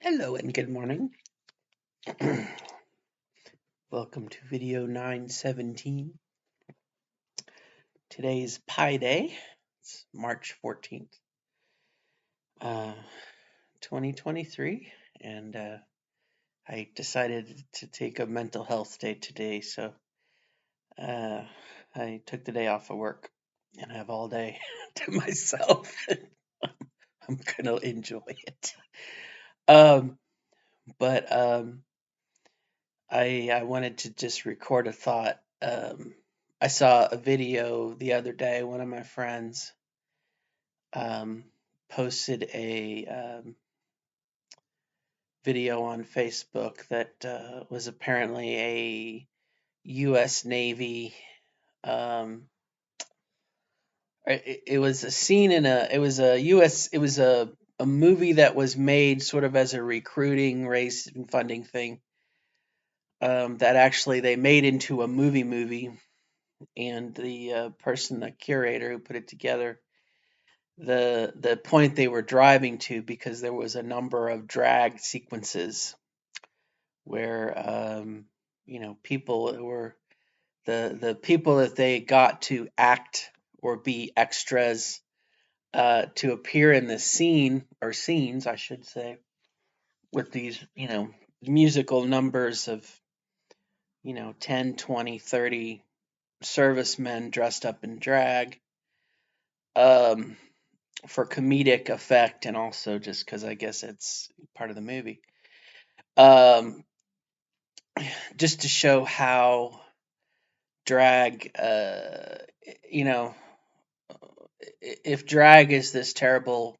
Hello and good morning. Welcome to video 917. Today's Pi Day. It's March 14th, uh, 2023, and I decided to take a mental health day today, so uh, I took the day off of work and have all day to myself. I'm gonna enjoy it. Um, but I wanted to just record a thought. I saw a video the other day. One of my friends um, posted a video on Facebook that was apparently a U.S. Navy. Um, it was a scene in a. It was a U.S. It was a movie that was made sort of as a recruiting race and funding thing. That actually they made into a movie, and the person, the curator who put it together, the point they were driving to, because there was a number of drag sequences where people were the people that they got to act or be extras to appear in the scene, or scenes I should say, with these musical numbers of 10, 20, 30 servicemen dressed up in drag, um, for comedic effect, and also just because I guess it's part of the movie. Um, just to show how drag, you know, if drag is this terrible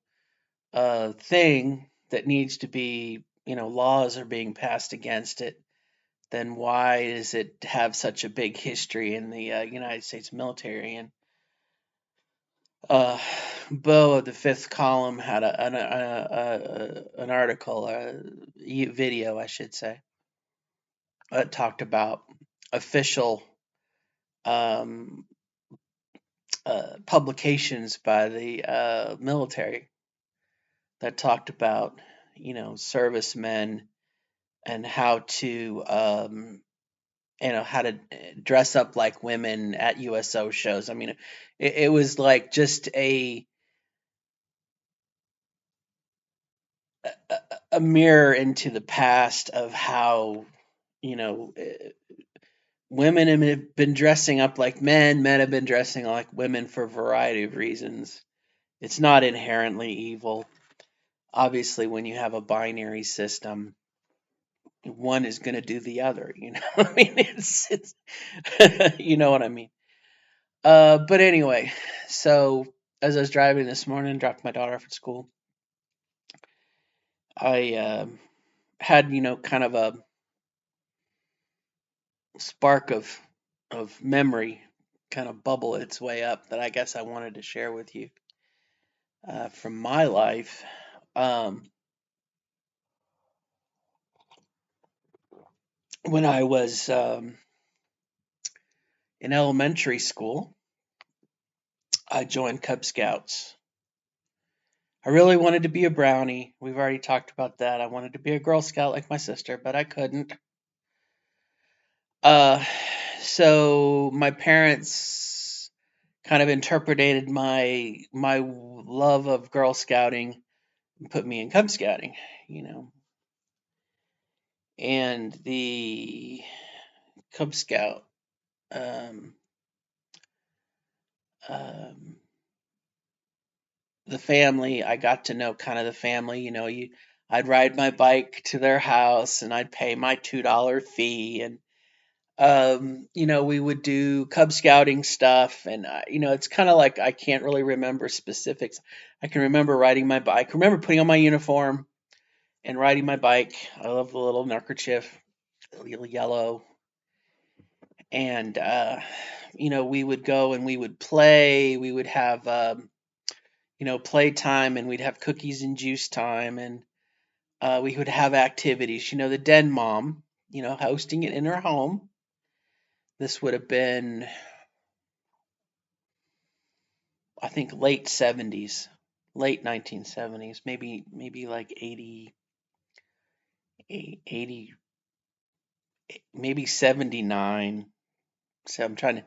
thing that needs to be, laws are being passed against it, then why does it have such a big history in the United States military? And uh, Bo of the Fifth Column had an article, a video, I should say, that talked about official um, publications by the military that talked about, servicemen and how to, how to dress up like women at USO shows. I mean, it was like just a a mirror into the past of how, you know, women have been dressing up like men have been dressing like women for a variety of reasons. It's not inherently evil. Obviously, when you have a binary system, one is going to do the other, I mean, it's you know what I mean. But anyway, so as I was driving this morning, dropped my daughter off at school, I had, kind of a spark of memory kind of bubble its way up that I guess I wanted to share with you from my life. Um, when I was in elementary school, I joined Cub Scouts. I really wanted to be a brownie. We've already talked about that. I wanted to be a Girl Scout like my sister, but I couldn't. Uh, so my parents kind of interpreted my love of Girl Scouting and put me in Cub Scouting, you know. And the Cub Scout, um, um, the family, I got to know kind of the family. I'd ride my bike to their house and I'd pay my $2 fee, and we would do Cub Scouting stuff, and it's kind of like I can't really remember specifics. I can remember riding my bike. I can remember putting on my uniform and riding my bike. I love the little neckerchief, the little yellow, and we would go and we would play. We would have play time, and we'd have cookies and juice time, and we would have activities. The Den Mom, hosting it in her home. This would have been, I think, late 1970s, maybe like 80. 80, maybe 79. So I'm trying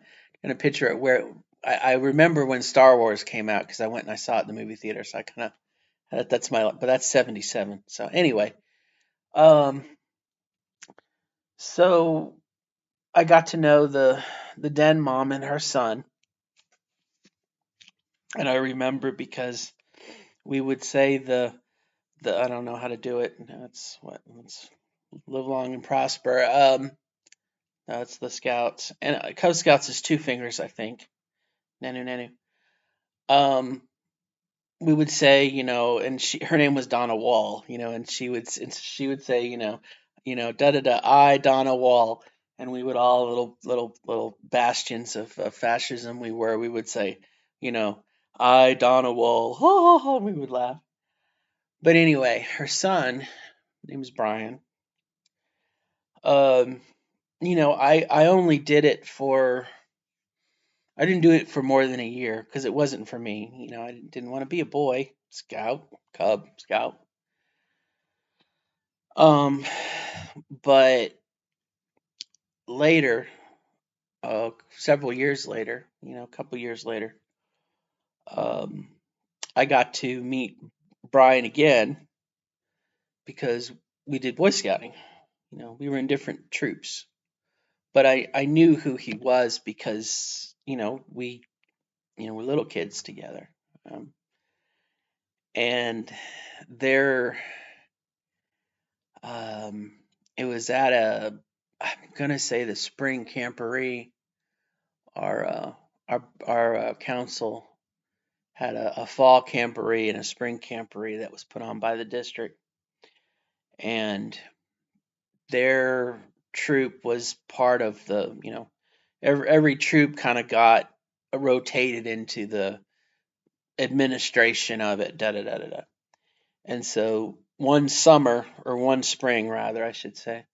to picture it where I remember when Star Wars came out because I went and I saw it in the movie theater. So I kind of that's but that's 77. So anyway, um, so I got to know the den mom and her son, and I remember because we would say the I don't know how to do it. That's what let's live long and prosper. That's the Scouts and Cub Scouts is two fingers, I think. Nanu nanu. Um, we would say, and her name was Donna Wall, and she would say, da da da, I Donna Wall, and we would all little bastions of fascism we would say, you know, I Donna Wall, ha ha ha, we would laugh. But anyway, her son, name is Brian. Um, I only did it for I didn't do it for more than a year because it wasn't for me. I didn't want to be a boy scout, cub scout. Um, but later, several years later, a couple years later, um, I got to meet Brian again because we did Boy Scouting. We were in different troops, but I knew who he was because we were little kids together, um, and there, um, it was at I'm gonna say the spring camporee. Our council had a fall camporee and a spring camporee that was put on by the district, and their troop was part of the every troop kind of got rotated into the administration of it, da da da da da. And so one summer, or one spring rather, I should say,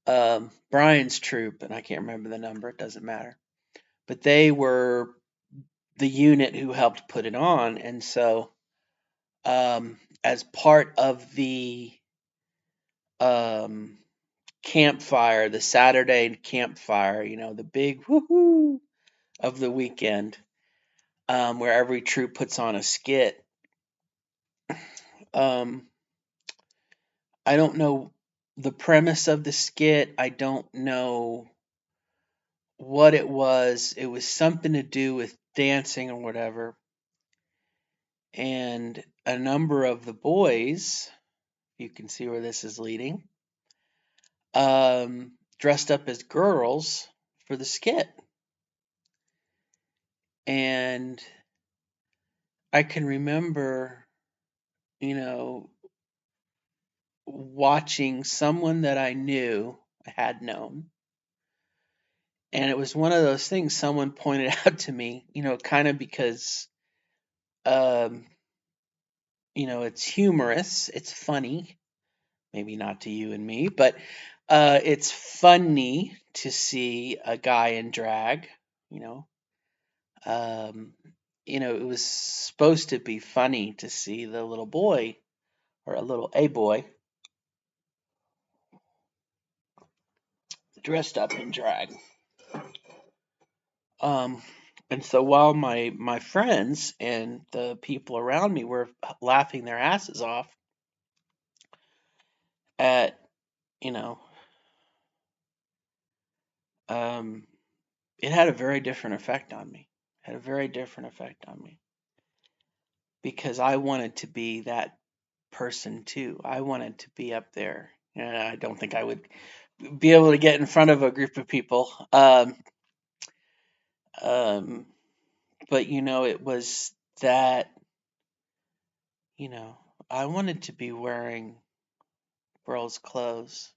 Brian's troop, and I can't remember the number, it doesn't matter, but they were the unit who helped put it on. And so, as part of the um, campfire, the Saturday campfire, the big woohoo of the weekend, where every troop puts on a skit. Um, I don't know the premise of the skit. I don't know what it was. It was something to do with dancing or whatever. And a number of the boys, you can see where this is leading, dressed up as girls for the skit. And I can remember, you know, watching someone that I knew, I had known. And it was one of those things someone pointed out to me, kind of because, um, it's humorous, it's funny, maybe not to you and me, but it's funny to see a guy in drag, you know. Um, it was supposed to be funny to see the little boy or a boy dressed up in drag. Um, and so while my friends and the people around me were laughing their asses off at, you know, um, it had a very different effect on me. It had a very different effect on me because I wanted to be that person too. I wanted to be up there. And I don't think I would be able to get in front of a group of people. Um, but it was that, you know, I wanted to be wearing girls' clothes,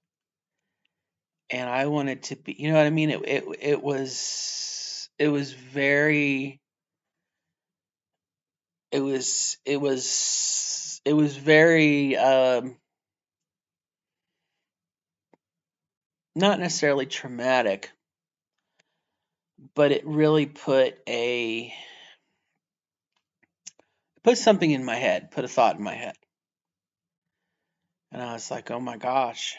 and I wanted to be, you know what I mean? It was very, it was very, not necessarily traumatic, but it really put something in my head, put a thought in my head. And I was like, oh my gosh,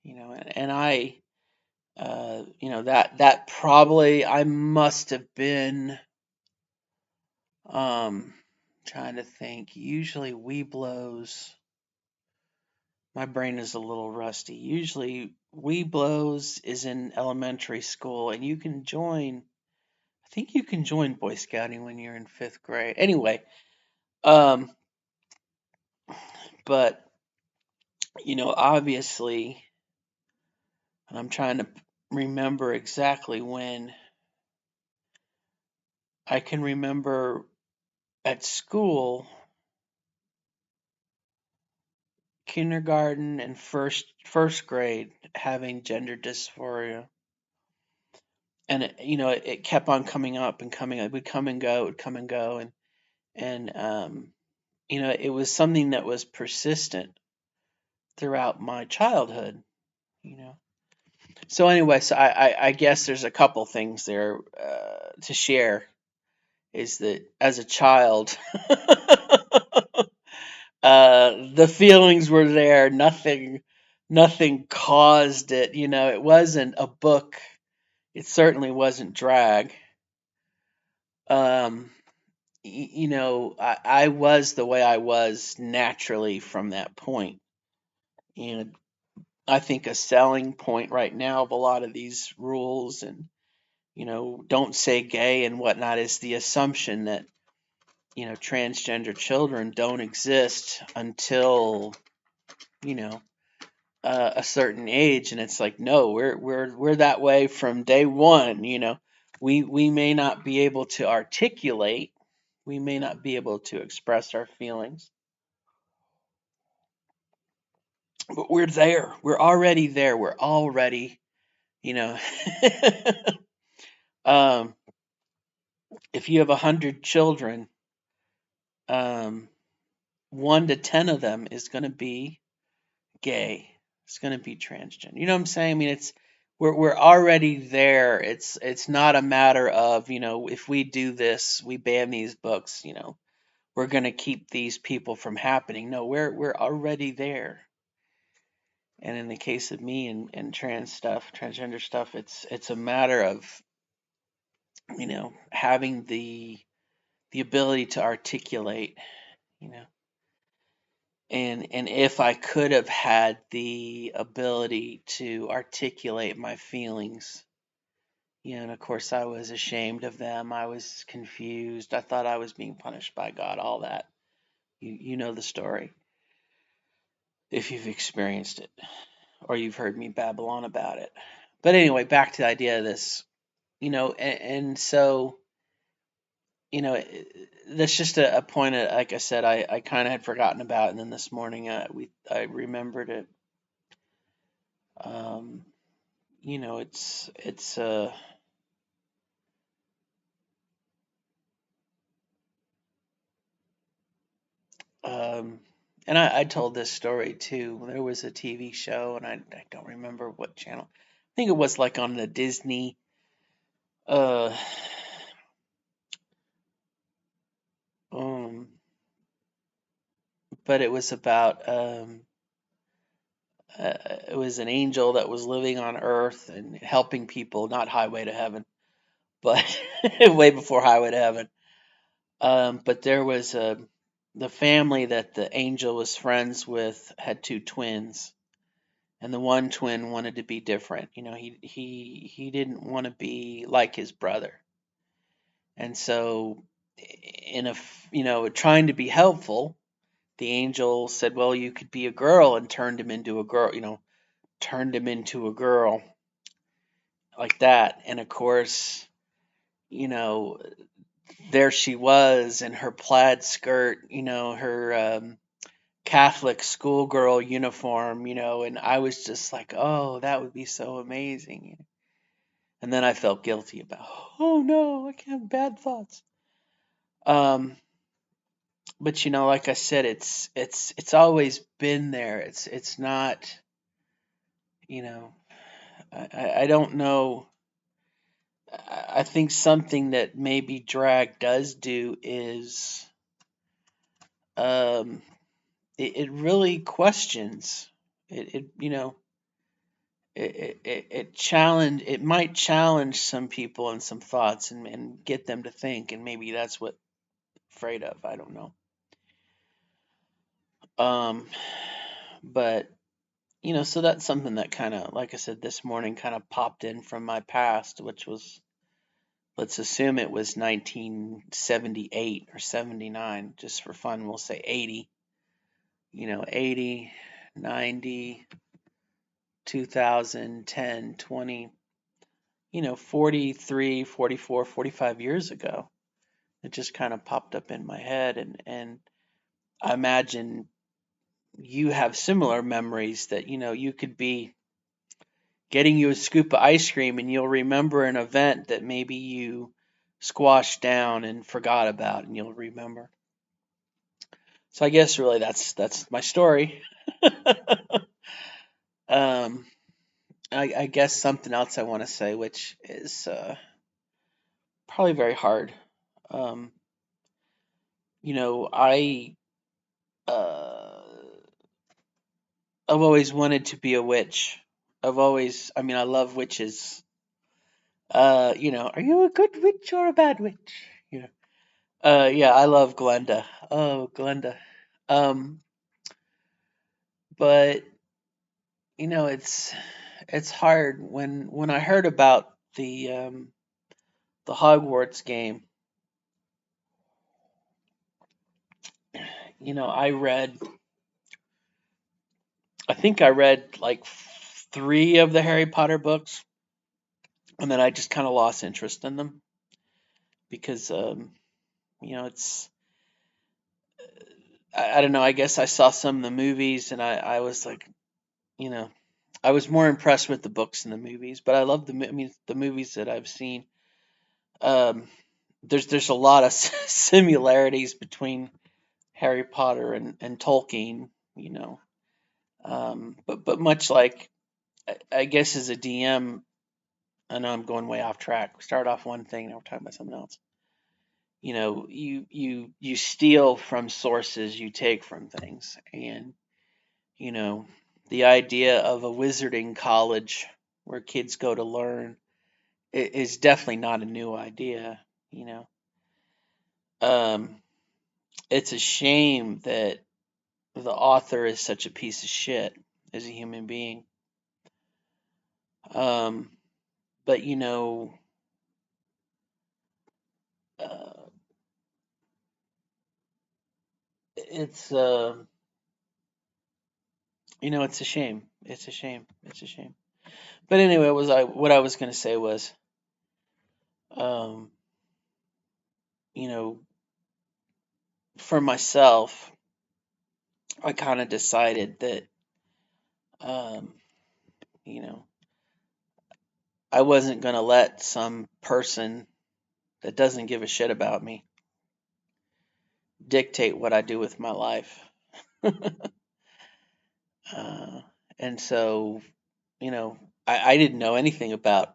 and I, that probably I must have been, um, trying to think. Usually Weeblos, my brain is a little rusty. Usually Weeblos is in elementary school, and you can join. I think you can join Boy Scouting when you're in 5th grade. Anyway, um, but obviously, and I'm trying to remember exactly when. I can remember at school, kindergarten and first grade, having gender dysphoria, and it kept on coming up and coming. It would come and go, it would come and go, and it was something that was persistent throughout my childhood. You know. So anyway, so I guess there's a couple things there to share. Is that as a child, the feelings were there. Nothing caused it. It wasn't a book. It certainly wasn't drag. Um, I was the way I was naturally from that point. And I think a selling point right now of a lot of these rules and, don't say gay and whatnot is the assumption that, transgender children don't exist until, you know, a certain age, and it's like, no, we're that way from day one. We may not be able to articulate, we may not be able to express our feelings, but we're there. We're already there. We're already, you know, um, if you have 100 children, um, 1 to 10 of them is going to be gay. It's going to be transgender. You know what I'm saying? I mean, we're already there. It's not a matter of, if we do this, we ban these books, we're going to keep these people from happening. No, we're already there. And in the case of me and transgender stuff, it's a matter of, having the ability to articulate, you know. And if I could have had the ability to articulate my feelings, and of course I was ashamed of them. I was confused. I thought I was being punished by God, all that. You know the story if you've experienced it or you've heard me babble on about it. But anyway, back to the idea of this, and so, that's just a point that, like I said, I kind of had forgotten about, and then this morning I remembered it. Um, it's um, and I told this story too. There was a TV show, and I don't remember what channel. I think it was like on the Disney. Uh, um, but it was about it was an angel that was living on Earth and helping people, not Highway to Heaven, but way before Highway to Heaven. But there was the family that the angel was friends with had 2 twins, and the one twin wanted to be different. He didn't want to be like his brother, and so trying to be helpful, the angel said, "Well, you could be a girl," and turned him into a girl. Turned him into a girl like that, and of course, you know, there she was in her plaid skirt, her Catholic schoolgirl uniform, and I was just like, oh, that would be so amazing. And then I felt guilty about, oh no, I can't have bad thoughts. Um, but like I said, it's always been there. It's not, you know, I don't know. I think something that maybe drag does do is, um, it really questions. it might challenge some people and some thoughts and get them to think, and maybe that's what I'm afraid of. I don't know. Um, but so that's something that kind of, like I said this morning, kind of popped in from my past, which was, let's assume it was 1978 or 79, just for fun, we'll say 80. 80, 90, 2010, 20, 43, 44, 45 years ago. It just kind of popped up in my head, and I imagine you have similar memories that you could be getting you a scoop of ice cream and you'll remember an event that maybe you squashed down and forgot about, and you'll remember. So I guess really that's my story. um I guess something else I want to say, which is probably very hard. um I uh I've always wanted to be a witch. I mean, I love witches. Are you a good witch or a bad witch? Yeah, I love Glenda. Oh, Glenda. Um, but it's hard when I heard about the Hogwarts game. I think I read like three of the Harry Potter books, and then I just kind of lost interest in them because it's I don't know. I guess I saw some of the movies, and I was like, you know, I was more impressed with the books than the movies. But I love I mean, the movies that I've seen. Um, there's a lot of similarities between Harry Potter and Tolkien. But much like, I guess as a DM, I know I'm going way off track. We started off one thing, now we're talking about something else. You steal from sources, you take from things, and you know, the idea of a wizarding college where kids go to learn is definitely not a new idea. You know, um, it's a shame that the author is such a piece of shit as a human being. Um, but uh, it's it's a shame. It's a shame. It's a shame. But anyway, what I was going to say was, um, you know, for myself, I kind of decided that, um, you know, I wasn't going to let some person that doesn't give a shit about me dictate what I do with my life. uh, and so, you know, I didn't know anything about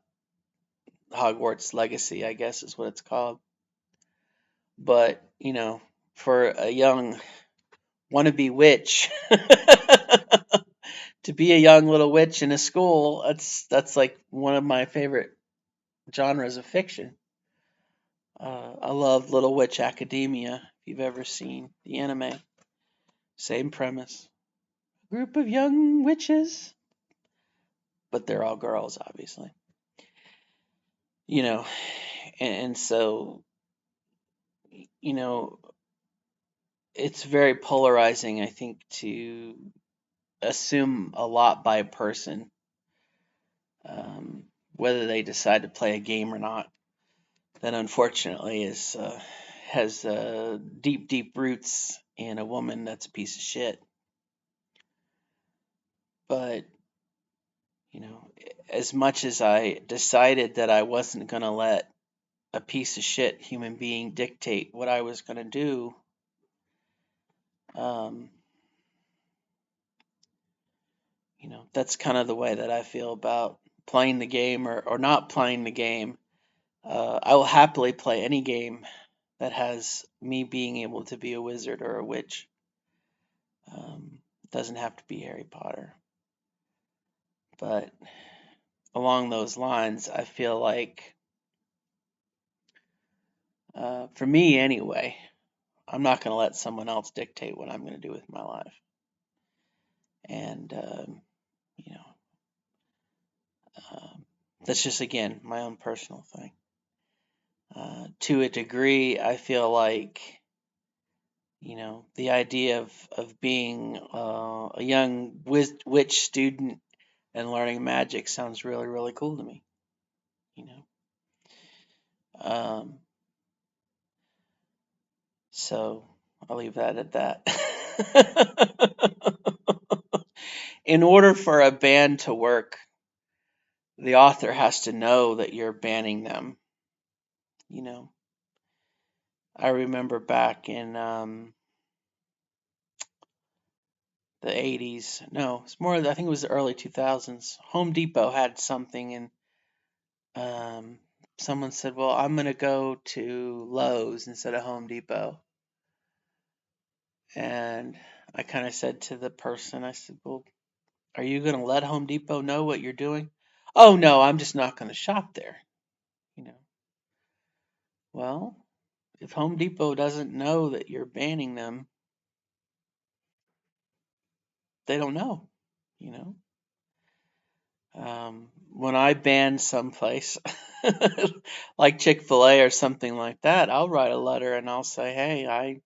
Hogwarts Legacy, I guess is what it's called. But, for a young wannabe witch to be a young little witch in a school, that's like one of my favorite genres of fiction. I love Little Witch Academia. If you've ever seen the anime, same premise. Group of young witches, but they're all girls, obviously. You know, and so, you know, it's very polarizing, I think, to assume a lot by a person, um, whether they decide to play a game or not. That unfortunately has deep, deep roots in a woman that's a piece of shit. But as much as I decided that I wasn't gonna let a piece of shit human being dictate what I was gonna do, um, that's kind of the way that I feel about playing the game or not playing the game. I will happily play any game that has me being able to be a wizard or a witch. It doesn't have to be Harry Potter. But along those lines, I feel like, for me anyway, I'm not going to let someone else dictate what I'm going to do with my life. And, you know, that's just, again, my own personal thing. To a degree, I feel like, the idea of being a young witch student and learning magic sounds really, really cool to me, you know. Um, so I'll leave that at that. In order for a ban to work, the author has to know that you're banning them, you know. I remember back in the 80s. No, it's more, I think it was the early 2000s. Home Depot had something, and um, someone said, "Well, I'm going to go to Lowe's instead of Home Depot." And I kind of said to the person, I said, "Well, are you going to let Home Depot know what you're doing?" "Oh, no, I'm just not going to shop there." You know, well, if Home Depot doesn't know that you're banning them, they don't know, you know. When I ban someplace, like Chick-fil-A or something like that, I'll write a letter and I'll say, "Hey, I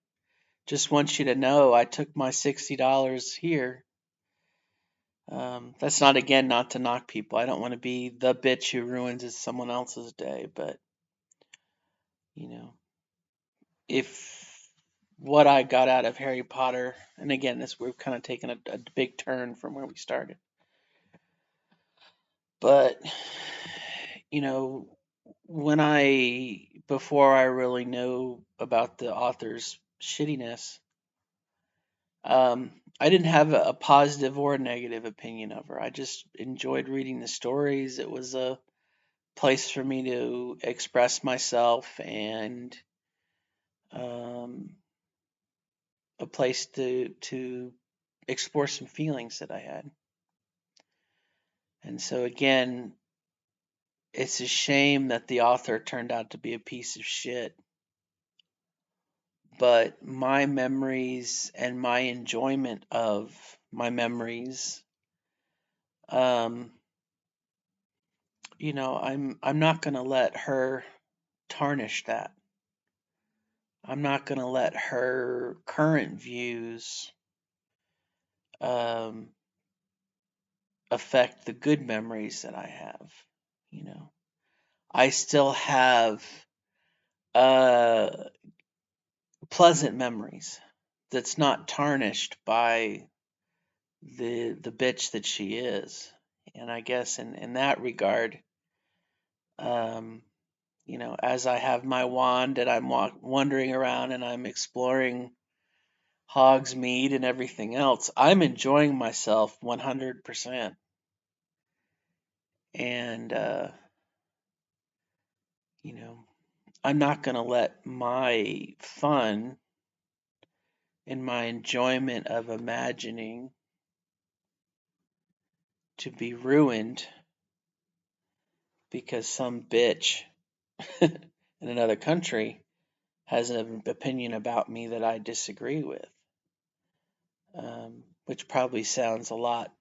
just want you to know I took my $60 here." That's not, again, not to knock people. I don't want to be the bitch who ruins someone else's day, but, you know, if what I got out of Harry Potter, and again, we've kind of taken a big turn from where we started, but, you know, before I really knew about the author's shittiness, I didn't have a positive or a negative opinion of her. I just enjoyed reading the stories. It was a place for me to express myself, and um, a place to explore some feelings that I had. And so, again, it's a shame that the author turned out to be a piece of shit. But my memories and my enjoyment of my memories, um, I'm not gonna let her tarnish that. I'm not gonna let her current views um, affect the good memories that I have. You know, I still have uh, pleasant memories that's not tarnished by the bitch that she is. And I guess in that regard, um, as I have my wand and I'm wandering around and I'm exploring Hogsmeade and everything else, I'm enjoying myself 100%. And, you know, I'm not going to let my fun and my enjoyment of imagining to be ruined because some bitch in another country has an opinion about me that I disagree with, which probably sounds like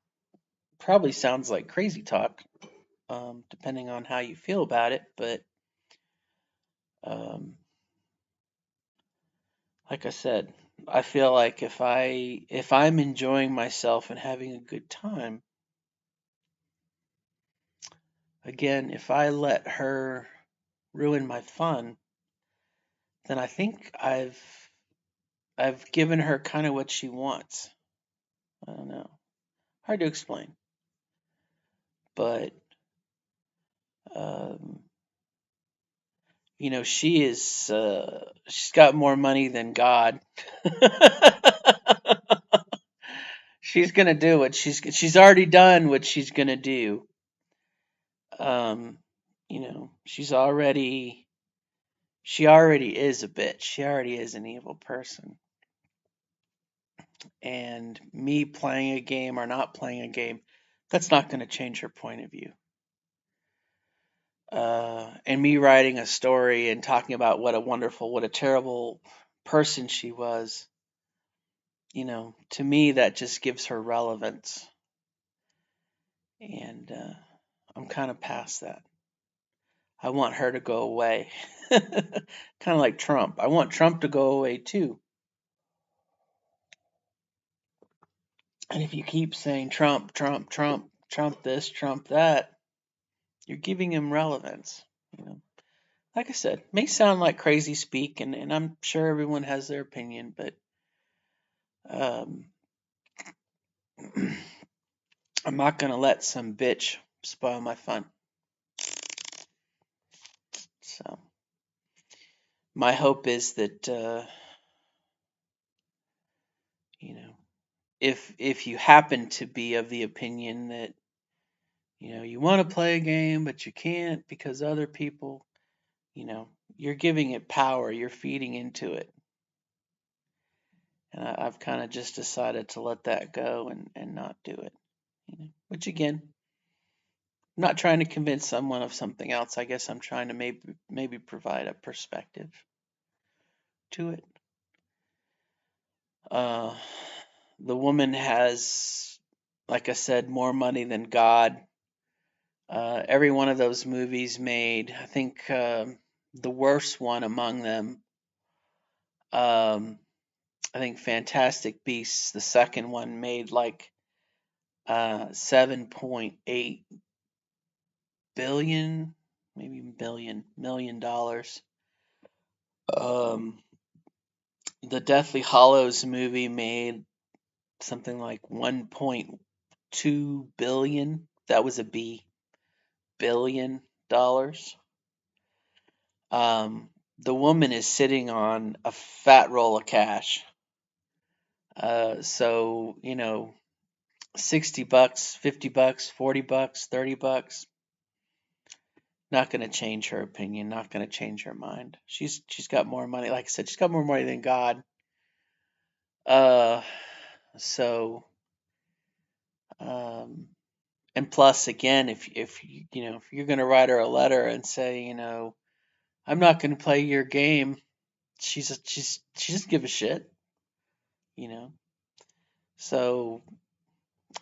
crazy talk, depending on how you feel about it. But um, like I said, I feel like if I'm enjoying myself and having a good time, again, if I let her ruin my fun, then I think I've given her kind of what she wants. I don't know. Hard to explain. But um, she's got more money than God. She's gonna do what she's already done what she's gonna do. Um, she already is a bitch. She already is an evil person. And me playing a game or not playing a game That's not going to change her point of view. And me writing a story and talking about what a wonderful, what a terrible person she was, to me, that just gives her relevance. And I'm kind of past that. I want her to go away. Kind of like Trump. I want Trump to go away too. And if you keep saying Trump, Trump, Trump, Trump this, Trump that, you're giving him relevance. You know, like I said, may sound like crazy speak, and I'm sure everyone has their opinion, but um, I'm not gonna let some bitch spoil my fun. So my hope is that you know, if you happen to be of the opinion that you want to play a game but you can't because other people, you're giving it power, you're feeding into it. And I've kind of just decided to let that go and not do it. Which again, I'm not trying to convince someone of something else. I guess I'm trying to maybe provide a perspective to it. Uh, the woman has, like I said, more money than God. Every one of those movies made, I think the worst one among them, um, I think Fantastic Beasts, the second one, made like 7.8 billion, maybe million dollars. Um, the Deathly Hollows movie made something like 1.2 billion. That was a B, $1 billion. The woman is sitting on a fat roll of cash. So, $60, $50, $40, $30, not going to change her opinion, not going to change her mind. She's got more money. Like I said, she's got more money than God. Uh, so, um, and plus, again, if you're going to write her a letter and say, I'm not going to play your game, she doesn't give a shit, you know. So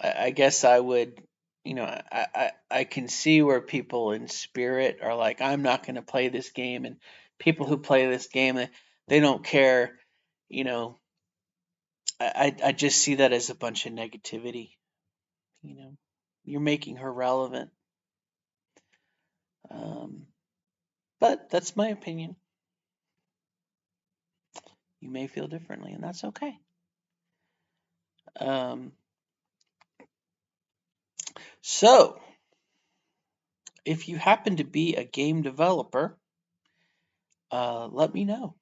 I guess I would, I can see where people in spirit are like, I'm not going to play this game, and people who play this game, they don't care, you know. I just see that as a bunch of negativity, you know. You're making her relevant, um, but that's my opinion. You may feel differently, and that's okay. Um, so, if you happen to be a game developer, let me know.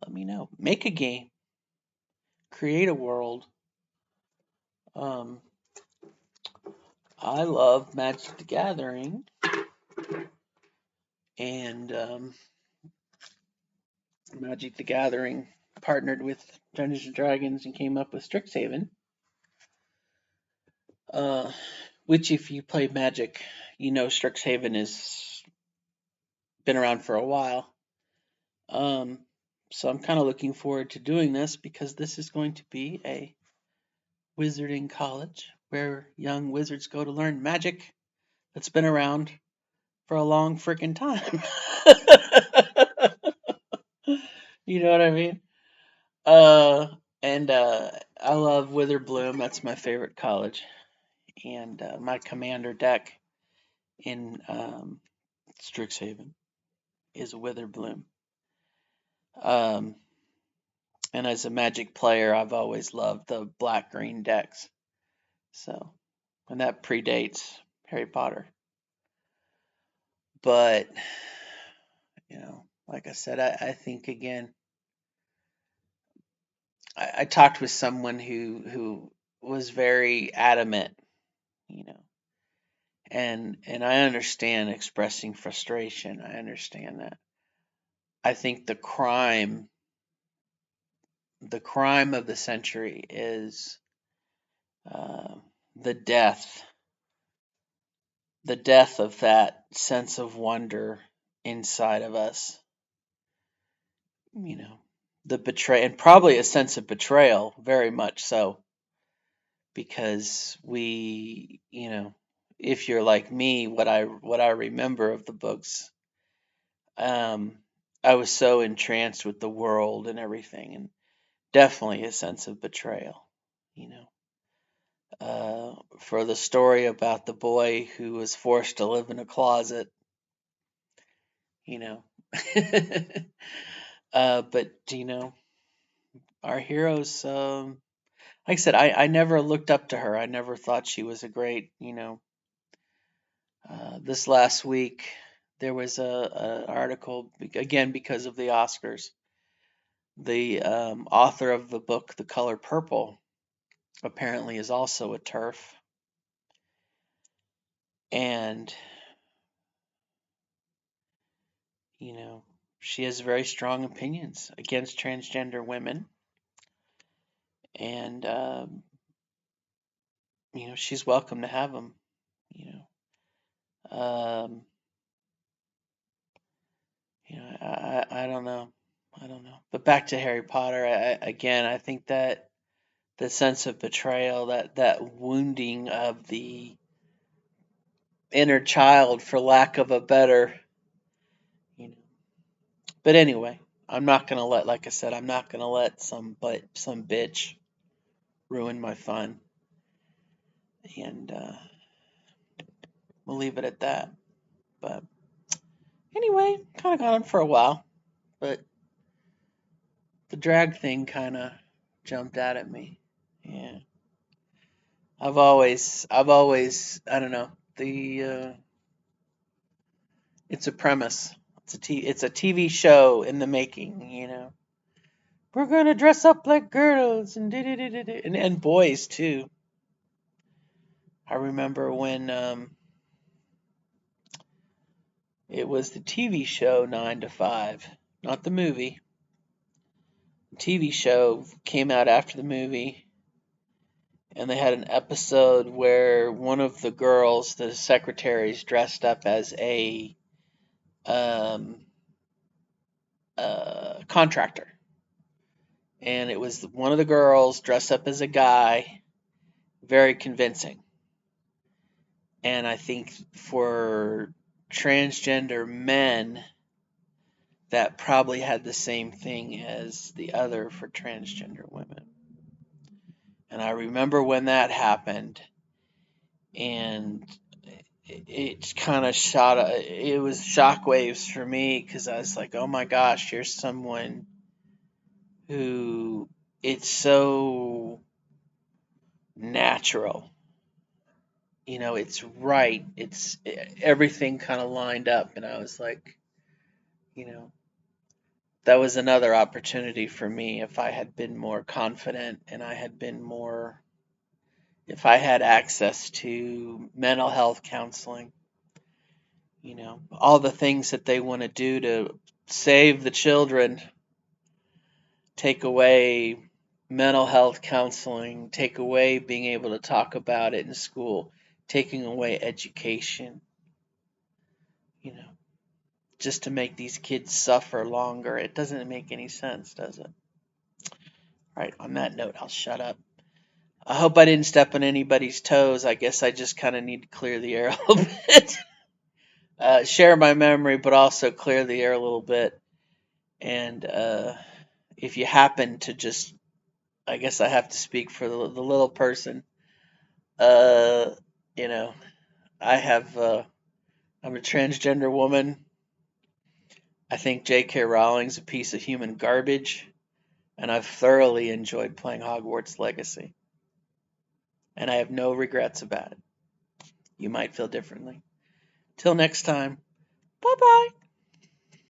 Let me know. Make a game, create a world. Um, I love Magic the Gathering, and Magic the Gathering partnered with Dungeons and Dragons and came up with Strixhaven. Uh, which, if you play Magic, Strixhaven has been around for a while. Um, so I'm kind of looking forward to doing this because this is going to be a wizarding college where young wizards go to learn magic that's been around for a long freaking time. You know what I mean? Uh, and I love Witherbloom. That's my favorite college. And my commander deck in Strixhaven is Witherbloom. Um, and as a Magic player, I've always loved the black green decks. So, and that predates Harry Potter. But, like I said, I think again, I talked with someone who was very adamant, you know, and I understand expressing frustration. I understand that. I think the crime of the century is uh, the death the death of that sense of wonder inside of us, you know, the betray and probably a sense of betrayal, very much so, because if you're like me, what I remember of the books, um, I was so entranced with the world and everything, and definitely a sense of betrayal, you know. For the story about the boy who was forced to live in a closet, you know. But our heroes. Like I said, I never looked up to her. I never thought she was a great. This last week there was a article again because of the Oscars. The author of the book, The Color Purple, apparently is also a TERF, and you know she has very strong opinions against transgender women, and she's welcome to have them. You um, I don't know, I don't know. But back to Harry Potter, again, I think that the sense of betrayal, that wounding of the inner child, for lack of a better, you know. But anyway, I'm not gonna let, like I said, I'm not gonna let some bitch ruin my fun, and we'll leave it at that. But anyway, kind of gone on for a while, but the drag thing kind of jumped out at me. Yeah, I don't know. It's a premise. It's a TV show in the making. We're gonna dress up like girls and boys too. I remember when it was the TV show 9 to 5, not the movie. The TV show came out after the movie, and they had an episode where one of the girls, the secretaries, dressed up as a um, contractor, and it was one of the girls dressed up as a guy, very convincing. And I think for transgender men, that probably had the same thing as the other for transgender women. And I remember when that happened, and it kind of it was shockwaves for me because I was like, oh my gosh, here's someone who it's so natural. It's right. It's everything kind of lined up, and I was like, you know, that was another opportunity for me if I had been more confident and if I had access to mental health counseling, all the things that they want to do to save the children, take away mental health counseling, take away being able to talk about it in school, taking away education, you know, just to make these kids suffer longer. It doesn't make any sense, does it? All right, on that note, I'll shut up. I hope I didn't step on anybody's toes. I guess I just kind of need to clear the air a little bit. Share my memory, but also clear the air a little bit. And if you happen to just, I guess I have to speak for the little person. Uh, you know, I have, I'm a transgender woman. I think J.K. Rowling's a piece of human garbage, and I've thoroughly enjoyed playing Hogwarts Legacy, and I have no regrets about it. You might feel differently. Till next time, bye bye.